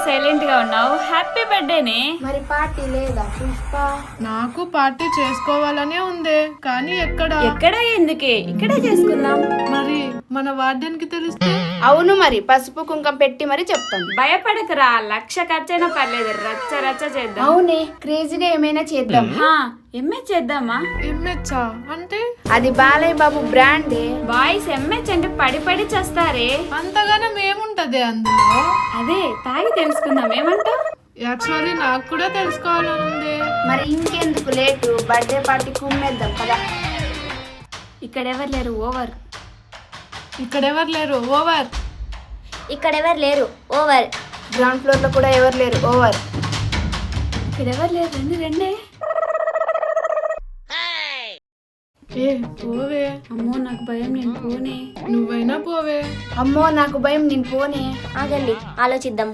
Silent గా ఉన్నావు? Happy బర్త్డేనే. మరి పార్టీ లేదా పుష్ప? నాకు పార్టీ చేసుకోవాలనే ఉంది, కానీ ఎక్కడ ఎందుకే, ఇక్కడే చేసుకుందాం. మరి మన వార్డెన్ కి తెలిస్తే? అవును, మరి పసుపు కుంకం పెట్టి మరి చెప్తాం. భయపడకరా, 1,00,000 ఖర్చైనా పర్లేదు, రచ్చ రచ్చ చేద్దాం. అవునే, క్రేజీగా ఏమైనా చేద్దాం. ఎంఏ చేద్దామా? ఎంహెచ్చా అంటే? అది బాలయ్య బాబు బ్రాండే. బాయ్స్ ఎంహెచ్ అంటే పడి పడి చేస్తారే. అంతగానం ఏముంటది అందులో? అదే తాగి తెలుసుకుందాం, ఏమంటావు? యాక్చువల్లీ నాకు కూడా తెలుసుకోవాలనుంది. మరి ఇంకెందుకు లేటు, బర్త్డే పార్టీ కుమ్మేద్దాం కదా. ఇక్కడ ఎవరు లేరు, ఓవర్. ఇక్కడెవరు లేరు, ఓవర్. ఇక్కడ ఎవరు లేరు, ఓవర్. గ్రౌండ్ ఫ్లోర్ లో కూడా ఎవరు లేరు, ఓవర్. ఇక్కడ ఎవరు లేరు, రండి రండి. ఏ పోవే. అమ్మో నాకు భయం, నేను పోనే. నువ్వైనా పోవే. అమ్మో నాకు భయం, నేను పోనే. ఆగండి, ఆలోచిద్దాం.